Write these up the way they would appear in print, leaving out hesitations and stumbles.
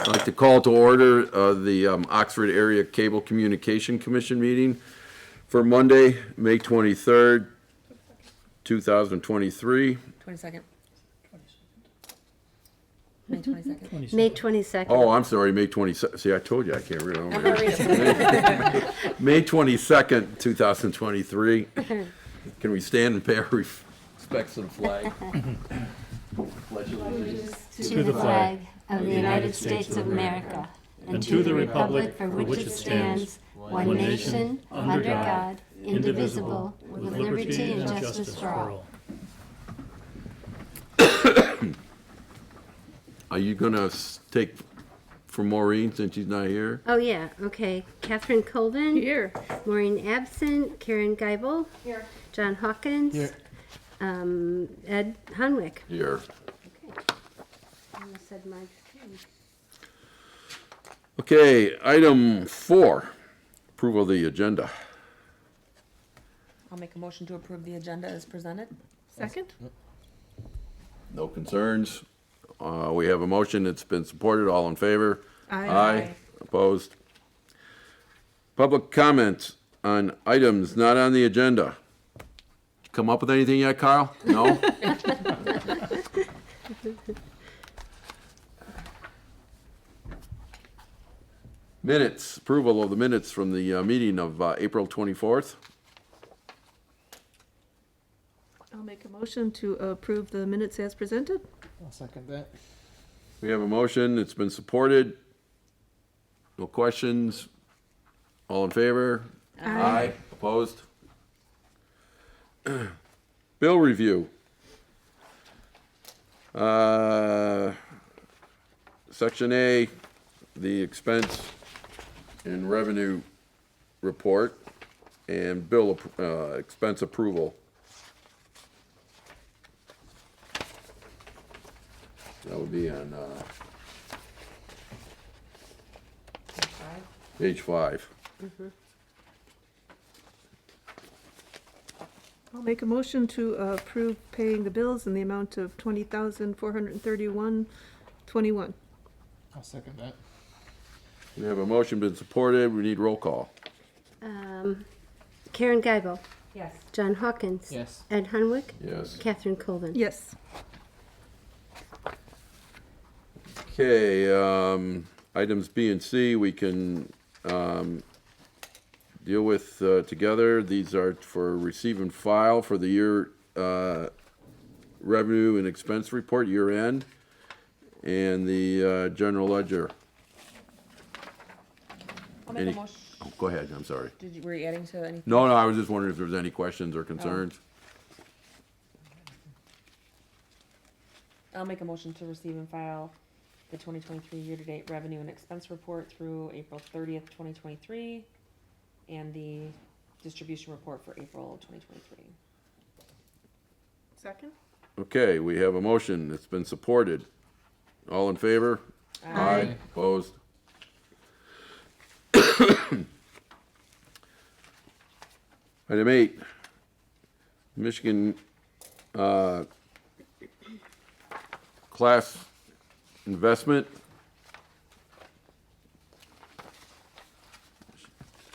I'd like to call to order the Oxford Area Cable Communication Commission meeting for Monday, May 23rd, 2023. 22nd. May 22nd. May 22nd. Oh, I'm sorry, May 22nd. See, I told you I can't read it. I'm gonna read it. May 22nd, 2023. Can we stand and pay our respects to the flag? Pledge allegiance. To the flag of the United States of America and to the republic for which it stands, one nation, under God, indivisible, with liberty and justice for all. Are you gonna take for Maureen since she's not here? Oh, yeah, okay. Catherine Colvin. Here. Maureen absent. Karen Geibel. Here. John Hawkins. Here. Ed Hunwick. Here. Okay. I almost said my name. Okay, item 4, approval of the agenda. I'll make a motion to approve the agenda as presented. Second? No concerns. We have a motion, it's been supported, all in favor? Aye. Opposed? Public comments on items not on the agenda. Come up with anything yet, Carl? No? Minutes, approval of the minutes from the meeting of April 24th. I'll make a motion to approve the minutes as presented. I'll second that. We have a motion, it's been supported. No questions? All in favor? Aye. Opposed? Bill review. Section A, the expense and revenue report and bill, expense approval. That would be on, page 5. I'll make a motion to approve paying the bills in the amount of $20,431.21. I'll second that. We have a motion been supported, we need roll call. Karen Geibel. Yes. John Hawkins. Yes. Ed Hunwick. Yes. Catherine Colvin. Yes. Okay, items B and C, we can deal with together. These are for receive and file for the year revenue and expense report, year end, and the general ledger. I'll make Any- a motion. Oh, go ahead, I'm sorry. Were you adding to anything? No, I was just wondering if there was any questions or concerns. I'll make a motion to receive and file the 2023 year-to-date revenue and expense report through April 30th, 2023, and the distribution report for April 2023. Second? Okay, we have a motion, it's been supported. All in favor? Aye. Opposed? Item 8, Michigan class investment.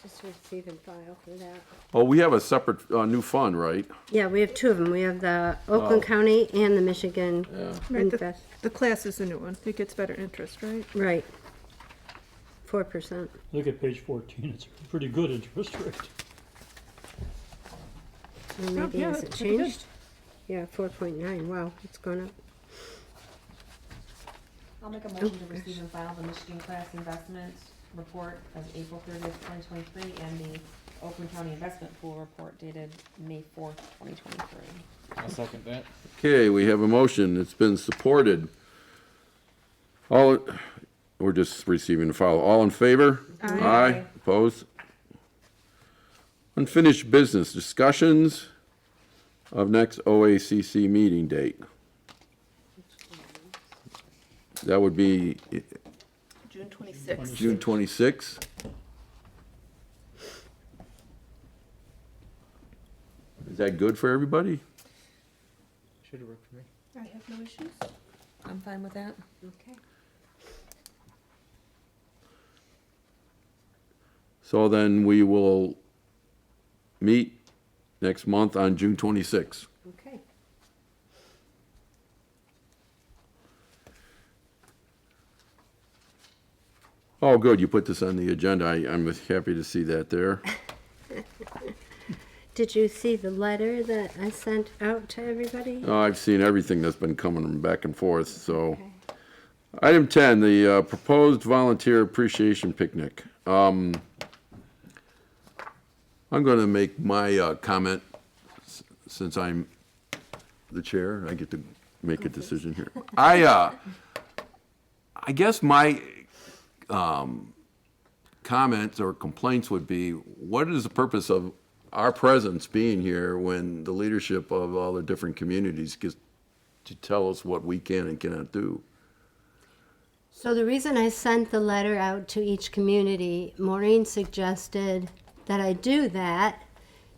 Just receive and file for that. Oh, we have a separate new fund, right? Yeah, we have two of them. We have the Oakland County and the Michigan Yeah. Right, Invest. the class is the new one. It gets better interest, right? Right. 4%. Look at page 14, it's a pretty good interest rate. Or maybe yeah, has it that's pretty good. changed? Yeah, 4.9. Wow, it's gone up. I'll make a motion to receive and file the Michigan Class Investment Report as April 30th, 2023, and the Oakland County Investment Pool Report dated May 4th, 2023. I'll second that. Okay, we have a motion, it's been supported. We're just receiving the file. All in favor? Aye. Opposed? Unfinished business, discussions of next OACC meeting date. That would be June 26th. June 26th. Is that good for everybody? Should have worked for me. I have no issues. I'm fine with that. Okay. So then we will meet next month on June 26th. Okay. Oh, good, you put this on the agenda. I'm happy to see that there. Did you see the letter that I sent out to everybody? I've seen everything that's been coming back and forth, so. Okay. Item 10, the proposed volunteer appreciation picnic. I'm going to make my comment, since I'm the chair, I get to make a decision here. I guess my comments or complaints would be, what is the purpose of our presence being here when the leadership of all the different communities gets to tell us what we can and cannot do? So the reason I sent the letter out to each community, Maureen suggested that I do that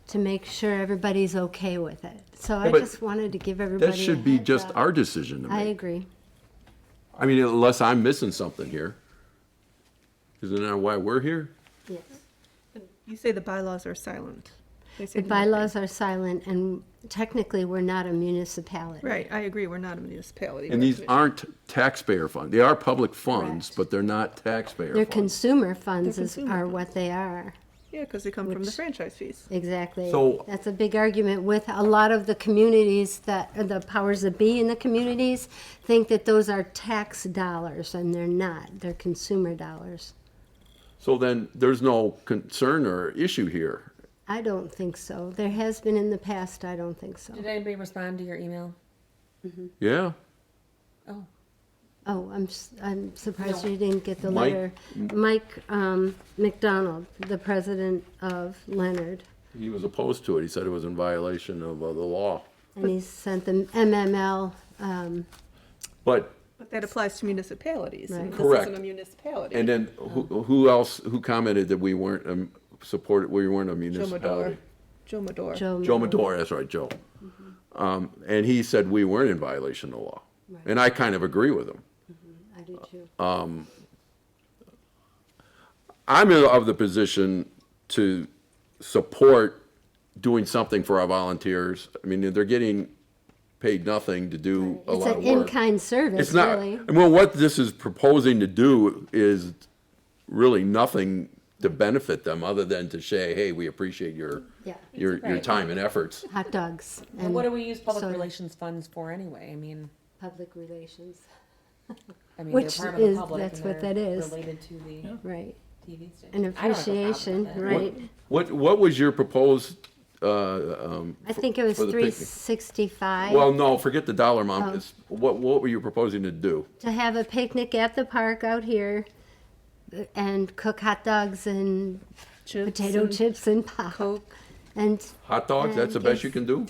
to make sure everybody's okay with it. So I but just wanted to give everybody That a should be heads just up. our decision to I make. agree. I mean, unless I'm missing something here. Isn't that why we're here? Yes. You say the bylaws are silent. They say The bylaws are silent, and technically, we're not a municipality. Right, I agree, we're not a municipality. And we're a these commission. aren't taxpayer funds. They are public funds, Correct. but they're not taxpayer They're funds. consumer funds They're are consumer what they are. Yeah, because they come from the Which- franchise fees. Exactly. So- That's a big argument with a lot of the communities that, the powers that be in the communities think that those are tax dollars, and they're not. They're consumer dollars. So then there's no concern or issue here. I don't think so. There has been in the past, I don't think so. Did anybody respond to your email? Yeah? Oh, Oh, I'm surprised No. you didn't get the Mike- letter. Mike McDonald, the president of Leonard, He was opposed to it. He said it was in violation of the law. and he sent the MML, But, But that applies to municipalities. Right. And Correct. This isn't a municipality. and then who else, who commented that we weren't we weren't a Joe municipality? Madore. Joe Madore. Joe Madore, that's right, Joe. And he said we weren't in violation of the law. And I kind of agree with him. I do too. I'm of the position to support doing something for our volunteers. I mean, they're getting paid nothing to do a It's lot an of work. in-kind service, It's not, really. well, what this is proposing to do is really nothing to benefit them, other than to say, hey, we appreciate your, Yeah. your Right. time and efforts. Hot dogs and and what do we use public soda. relations funds for anyway? I mean, Public relations, Which they're part of the is- public that's and what they're that is. Related to the right. TV station. An I don't have a problem appreciation, with it. right. What was your proposed, I think it was for the picnic? $365. well, no, forget the dollar amount. Oh. It's- What were you proposing to do? To have a picnic at the park out here and cook hot dogs and Chips potato and chips and pop. Coke. And Hot dogs, that's the best you can do?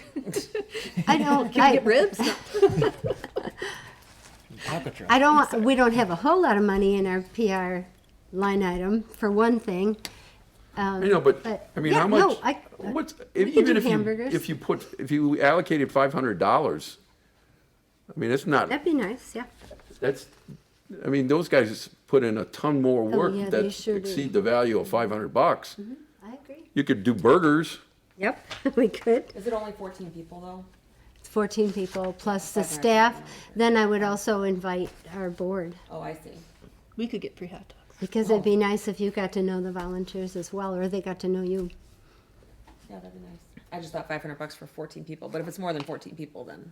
I don't, Can we get ribs? Alcatraz. I don't, we don't have a whole lot of money in our PR line item, for one thing. I know, but, I mean, yeah, how no, much, I- what's, we can even do if you, hamburgers. if you allocated $500, I mean, it's not, That'd be nice, yeah. that's, I mean, those guys put in a ton more work Oh, yeah, they that sure do. exceed the value of $500. I agree. You could do burgers. Yep, we could. Is it only 14 people though? It's 14 people plus the That's nice. staff. Then I would also invite our board, Oh, I see. We could get free hot dogs. because it'd be nice if you got to know the volunteers as well, or they got to know you. Yeah, that'd be nice. I just thought $500 for 14 people, but if it's more than 14 people, then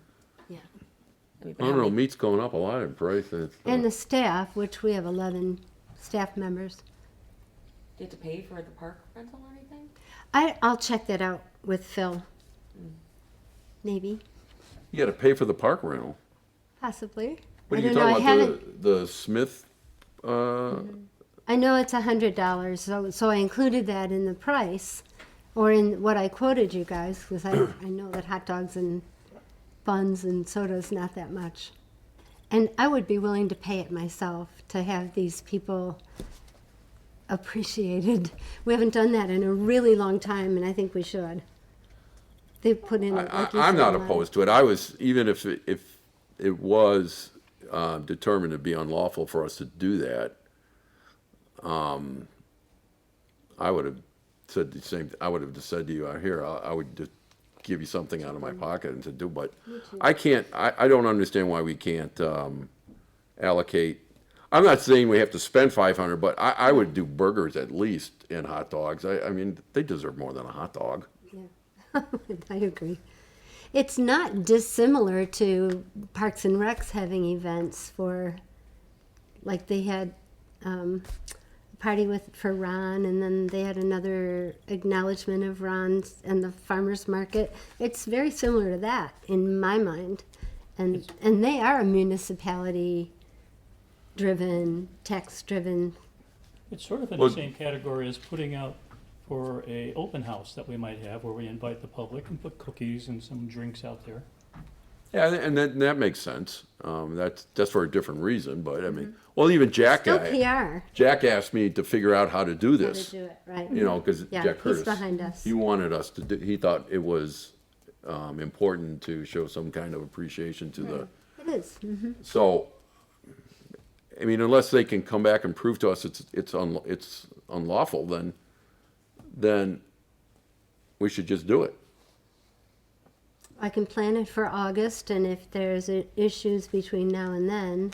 Yeah. I mean, I don't know, meat's going up a lot in price. And And the staff, which we have 11 staff members. do you have to pay for the park rental or anything? I'll check that out with Phil. Maybe, You gotta pay for the park rental. possibly. What I are you don't know, I talking haven't, about, the Smith, I know it's $100, so I included that in the price, or in what I quoted you guys, because I know that hot dogs and buns and soda's not that much. And I would be willing to pay it myself to have these people appreciated. We haven't done that in a really long time, and I think we should. They put in, like you I'm said, not a lot. opposed to it. I was, even if it was determined to be unlawful for us to do that, I would have said the same, I would have just said to you, here, I would just give you something out of my pocket and to do, but I can't, I don't understand why we can't, allocate. I'm not saying we have to spend 500, but I would do burgers at least and hot dogs. I mean, they deserve more than a hot dog. Yeah, I agree. It's not dissimilar to Parks and Recs having events for, like they had a party for Ron, and then they had another acknowledgement of Ron's and the farmers market. It's very similar to that in my mind, and they are a municipality driven, tax driven. It's sort of in Well- the same category as putting out for a open house that we might have, where we invite the public and put cookies and some drinks out there. Yeah, and that makes sense. That's for a different reason, but I mean, well, even Jack, Still PR. Jack asked me to figure out how to do How this. to do it, right? You know, because Yeah, Jack he's Curtis, behind us. he wanted us to do, he thought it was important to show some kind of appreciation to the, It is. Mm-hmm. so, I mean, unless they can come back and prove to us it's unlawful, then we should just do it. I can plan it for August, and if there's issues between now and then,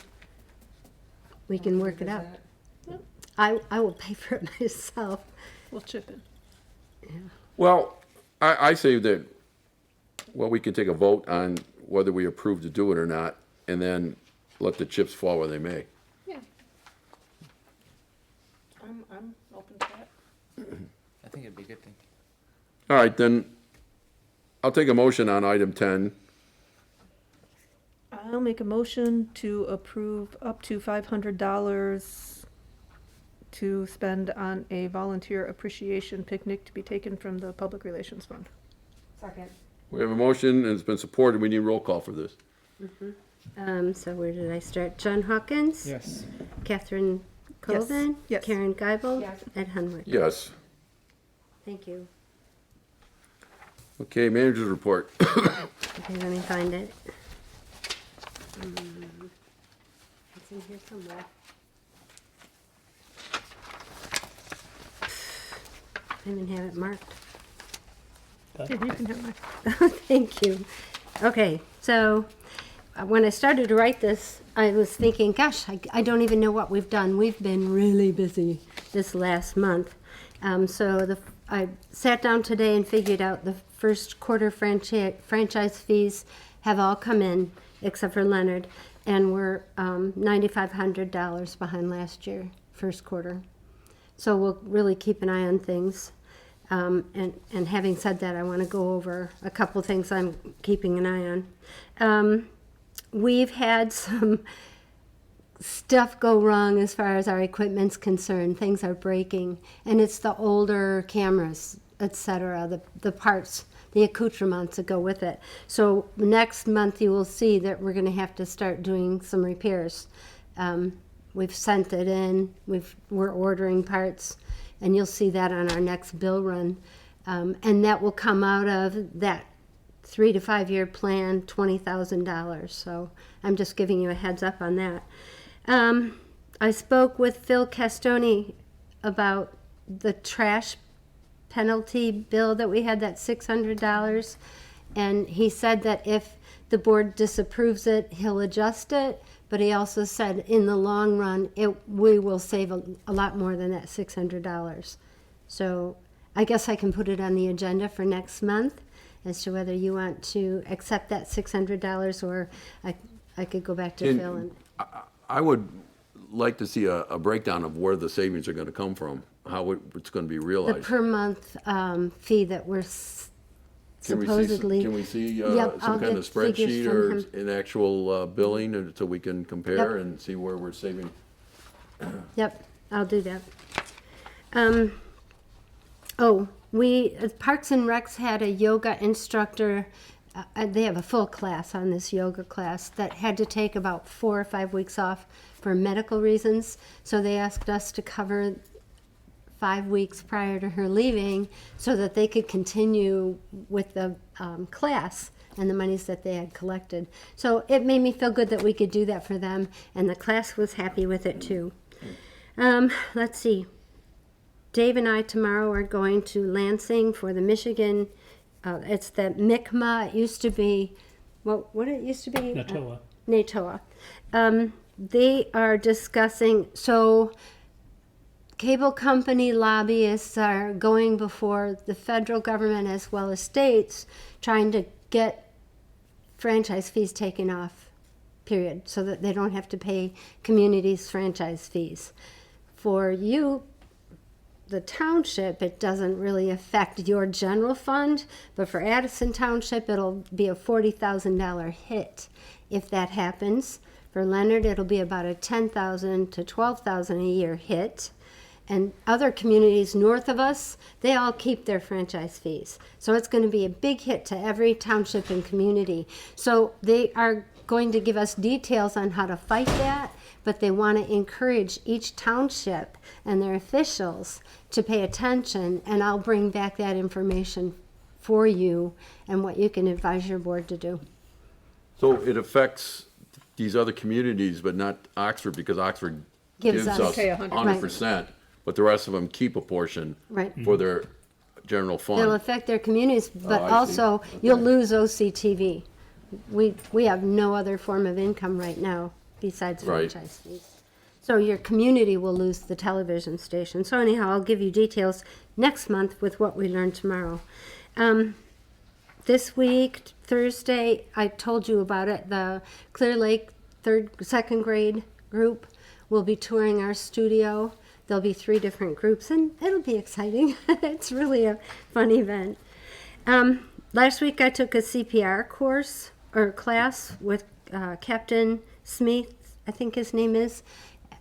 we can work it out. I will pay for it myself. We'll chip in. Well, I say that, well, we can take a vote on whether we approve to do it or not, and then let the chips fall where they may. Yeah. I'm open to that. I think it'd be a good thing. All right, then, I'll take a motion on item 10. I'll make a motion to approve up to $500 to spend on a volunteer appreciation picnic to be taken from the Public Relations Fund. Second. We have a motion, and it's been supported. We need roll call for this. So where did I start? John Hawkins? Yes. Catherine Colvin? Yes. Karen Geibel? Yes. Ed Hunwick? Yes. Thank you. Okay, manager's report. Okay, let me find it. It's in here somewhere. I even have it marked. Yeah, you can have mine. Thank you. Okay, so when I started to write this, I was thinking, gosh, I don't even know what we've done. We've been really busy this last month. I sat down today and figured out the first quarter franchise fees have all come in, except for Leonard, and we're $9,500 behind last year, first quarter. So we'll really keep an eye on things. And having said that, I want to go over a couple things I'm keeping an eye on. We've had some stuff go wrong as far as our equipment's concerned. Things are breaking, and it's the older cameras, etc., the parts, the accoutrements that go with it. So next month you will see that we're going to have to start doing some repairs. We've sent it in. We're ordering parts, and you'll see that on our next bill run. And that will come out of that 3 to 5 year plan, $20,000. So I'm just giving you a heads up on that. I spoke with Phil Castoni about the trash penalty bill that we had, that $600. And he said that if the board disapproves it, he'll adjust it. But he also said in the long run, we will save a lot more than that $600. So I guess I can put it on the agenda for next month as to whether you want to accept that $600, or I could go back to Phil and. I would like to see a breakdown of where the savings are going to come from, how it's going to be The realized. per month fee that we're supposedly. Can we see Yep, I'll some kind get of figures spreadsheet from or him. an actual billing, so we can compare Yep. and see where we're saving? Yep, I'll do that. Parks and Recs had a yoga instructor. They have a full class on this yoga class that had to take about 4 or 5 weeks off for medical reasons. So they asked us to cover 5 weeks prior to her leaving so that they could continue with the class and the monies that they had collected. So it made me feel good that we could do that for them, and the class was happy with it too. Let's see. Dave and I tomorrow are going to Lansing for the Michigan, it's the MICMA, it used to be, what it used to be? NATOA. NATOA. They are discussing, so cable company lobbyists are going before the federal government as well as states, trying to get franchise fees taken off, period, so that they don't have to pay communities franchise fees. For you, the township, it doesn't really affect your general fund, but for Addison Township, it'll be a $40,000 hit if that happens. For Leonard, it'll be about a $10,000 to $12,000 a year hit. And other communities north of us, they all keep their franchise fees. So it's going to be a big hit to every township and community. So they are going to give us details on how to fight that, but they want to encourage each township and their officials to pay attention, and I'll bring back that information for you and what you can advise your board to do. So it affects these other communities, but not Oxford, because Oxford Gives gives us- us Okay, 100%. 100%, but the rest of them keep a portion Right. for their general It'll fund. affect their communities, but I see. also you'll Okay. lose OCTV. We have no other form of income right now besides Right. franchise fees. So your community will lose the television station. So anyhow, I'll give you details next month with what we learned tomorrow. This week, Thursday, I told you about it. The Clear Lake second grade group will be touring our studio. There'll be 3 different groups, and it'll be exciting. It's really a fun event. Last week, I took a CPR course or class with Captain Smith, I think his name is,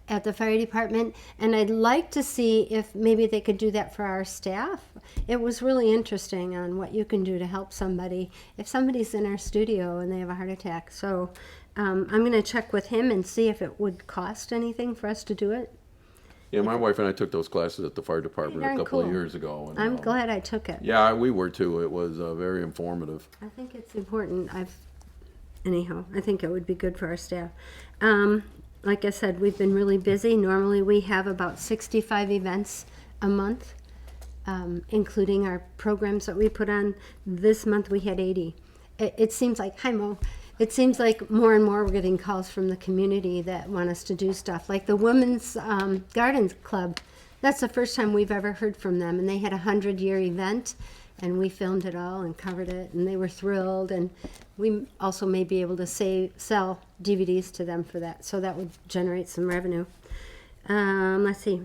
at the fire department, and I'd like to see if maybe they could do that for our staff. It was really interesting on what you can do to help somebody if somebody's in our studio and they have a heart attack. So I'm going to check with him and see if it would cost anything for us to do it. Yeah, my wife and I took those classes at the fire department a Darn couple of cool. years ago. And, I'm glad I took it. Yeah, we were too. It was very informative. I think it's important. Anyhow, I think it would be good for our staff. Like I said, we've been really busy. Normally we have about 65 events a month, including our programs that we put on. This month we had 80. It seems like, hi Mo, it seems like more and more we're getting calls from the community that want us to do stuff. Like the Women's Gardens Club, that's the first time we've ever heard from them. And they had a 100-year event, and we filmed it all and covered it, and they were thrilled. And we also may be able to sell DVDs to them for that, so that would generate some revenue. Let's see.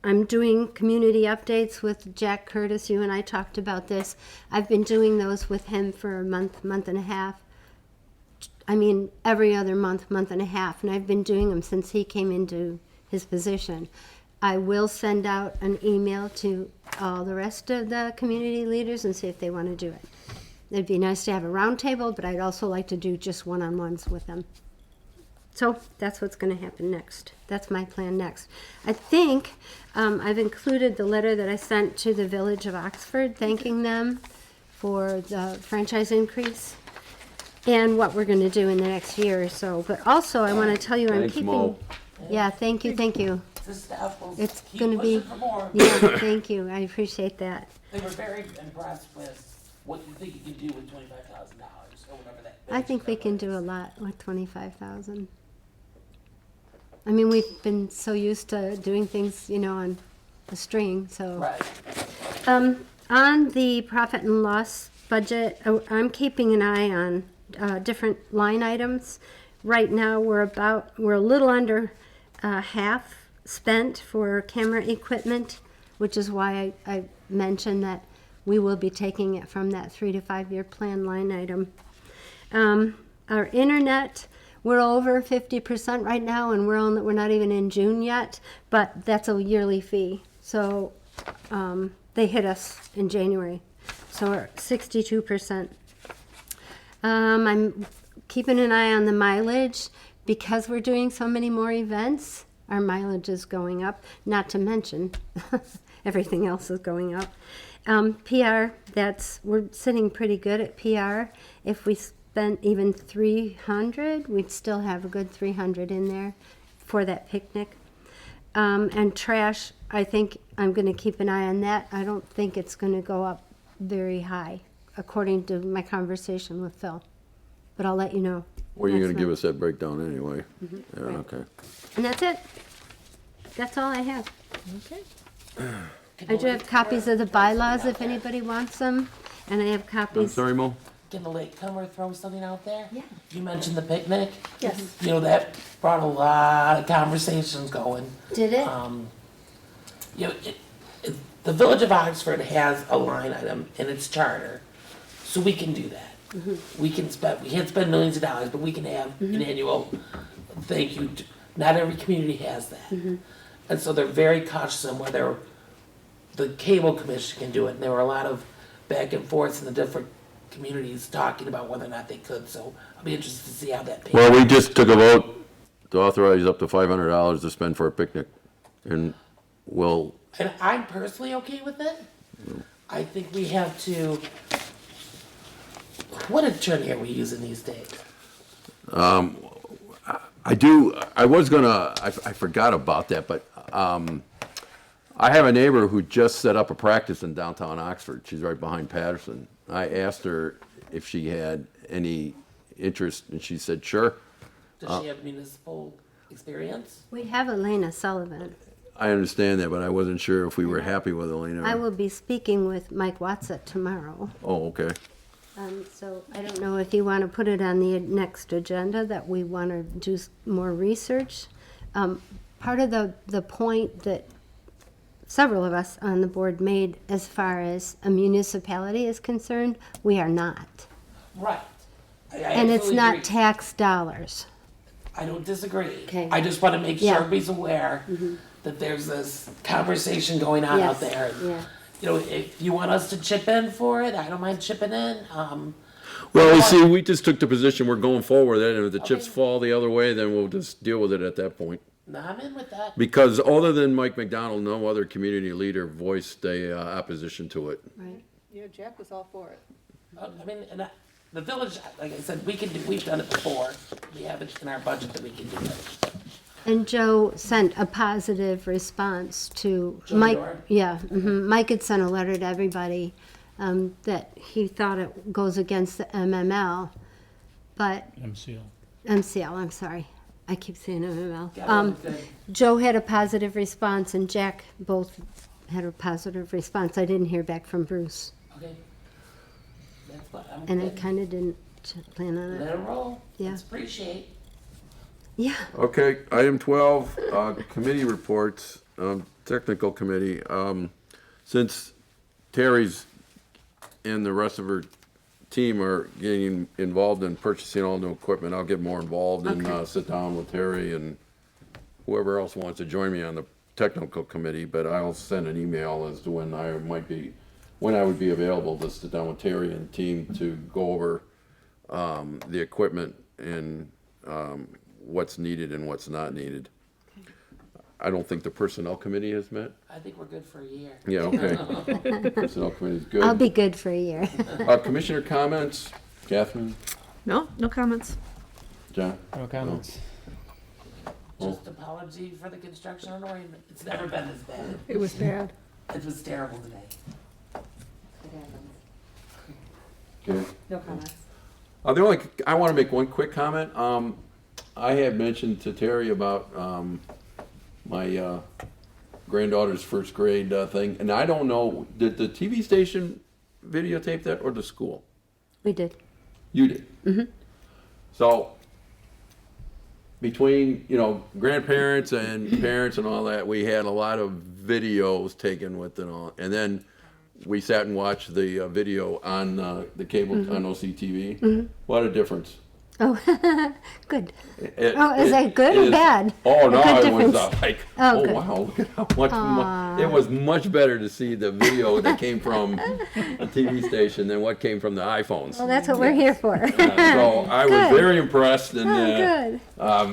I'm doing community updates with Jack Curtis. You and I talked about this. I've been doing those with him for a month and a half. I mean, every other month and a half, and I've been doing them since he came into his position. I will send out an email to all the rest of the community leaders and see if they want to do it. It'd be nice to have a round table, but I'd also like to do just one-on-ones with them. So that's what's going to happen next. That's my plan next. I think I've included the letter that I sent to the Village of Oxford, thanking them for the franchise increase and what we're going to do in the next year or so. But also, I want to tell you, I'm Thanks, keeping. Mo. Yeah, thank you. The staff will It's keep going to be. pushing for more. Yeah, thank you. I appreciate that. They were very impressed with what you think you can do with $25,000 or whatever that. I think we can do a lot with 25,000. I mean, we've been so used to doing things, on a string, so. Right. On the profit and loss budget, I'm keeping an eye on different line items. Right now, we're a little under half spent for camera equipment, which is why I mentioned that we will be taking it from that 3 to 5 year plan line item. Our internet, we're over 50% right now, and we're not even in June yet, but that's a yearly fee. So they hit us in January, so we're at 62%. I'm keeping an eye on the mileage. Because we're doing so many more events, our mileage is going up, not to mention everything else is going up. PR, we're sitting pretty good at PR. If we spent even 300, we'd still have a good 300 in there for that picnic. And trash, I think I'm gonna keep an eye on that. I don't think it's gonna go up very high, according to my conversation with Phil. But I'll let you know. Well, you're next gonna give month. us that breakdown anyway. Yeah, right. okay. And that's it. That's all I have. Okay. I do have copies of the bylaws if anybody wants them, and I have I'm copies. sorry, Mo? Can the latecomer throw something out there? Yeah. You mentioned the picnic. Yes. You know, that brought a lot of conversations going. Did it? You know, the Village of Oxford has a line item in its charter, so we can do that. We can't spend millions of dollars, but we can have an annual thank you. Not every community has that. And so they're very cautious on whether the cable commission can do it. And there were a lot of back and forth in the different communities talking about whether or not they could. So I'll be interested to see how that pans Well, we out. just took a vote to authorize up to $500 to spend for a picnic. And we'll, And I'm personally okay with it. I think we have to, what attorney are we using these days? I forgot about that, but I have a neighbor who just set up a practice in downtown Oxford. She's right behind Patterson. I asked her if she had any interest, and she said, sure. Does she have municipal experience? We have Elena Sullivan. I understand that, but I wasn't sure if we were happy with Elena. I will be speaking with Mike Watson tomorrow. Oh, okay. So I don't know if you want to put it on the next agenda, that we want to do more research. Part of the point that several of us on the board made as far as a municipality is concerned, we are not. Right. I And it's absolutely not agree. tax dollars. I don't disagree. Okay. I just want to make sure Yeah. everybody's aware that there's this conversation going on out Yes, there. yeah. You know, if you want us to chip in for it, I don't mind chipping in. Well, you see, we just took the position we're going forward with it, and if the chips Okay. fall the other way, then we'll just deal with it at that point. No, I'm in with that. Because other than Mike McDonald, no other community leader voiced a opposition to it. Right. Yeah, Jack was all for it. I mean, the village, like I said, we've done it before. We have it in our budget that we can do it. And Joe sent a positive response to Joe Mike. Dore? Yeah, Mike had sent a letter to everybody that he thought it goes against the MML, but MCL, I'm sorry. I keep saying MML. Yeah, that was good. Joe had a positive response, and Jack both had a positive response. I didn't hear back from Bruce, Okay. That's what I'm and I good. kind of didn't plan on Let it. it roll. Yeah. Let's appreciate. Yeah. Okay, item 12, committee reports, technical committee. Since Terry's and the rest of her team are getting involved in purchasing all new equipment, I'll get more involved and Okay. sit down with Terry and whoever else wants to join me on the technical committee, but I'll send an email as to when I would be available to sit down with Terry and the team to go over the equipment and what's needed and what's not needed. I don't think the personnel committee has met. I think we're good for a year. Yeah, okay. Personnel committee's I'll good. be good for a year. Commissioner comments? Catherine? No, no comments. John? No comments. Just apology for the construction on Orion. It's never been this bad. It was bad. It was terrible today. Okay. No comments. I want to make one quick comment. I had mentioned to Terry about my granddaughter's first grade thing, and I don't know, did the TV station videotape that or the school? We did. You did? So, between, grandparents and parents and all that, we had a lot of videos taken with it all. And then we sat and watched the video on the cable, on OCTV. What a difference. Oh, good. Oh, is that good or bad? Oh, A no, good it was difference. like, Oh, oh, good. wow, look at how much, it was much better to see the video that came from a TV station than what came from the iPhones. Well, that's what we're here for. So I was Good. very impressed and, Oh,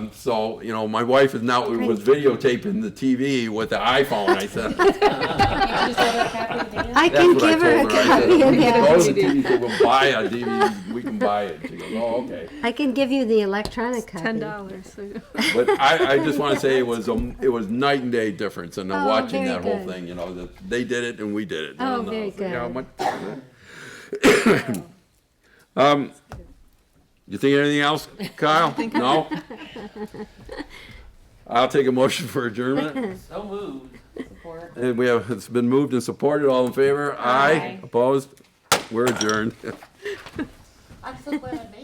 good. so, my wife is now, was videotaping the TV with the iPhone. I said, You just order a copy of the video? I that's can what I give her a told her. I copy said, of "We can go that. to the TV store, we'll buy a DVD, we can buy it. She goes, oh, okay. I can give you the electronic copy. $10. But I just want to say it was night and day difference in Oh, watching very that whole good. thing, you know, that they did it and we did it. Oh, And, very it's like, how good. much- You think anything else, Kyle? No? I'll take a motion for adjournment. So moved. Support. And it's been moved and supported. All in favor? Aye. Opposed? We're adjourned. I'm so glad I made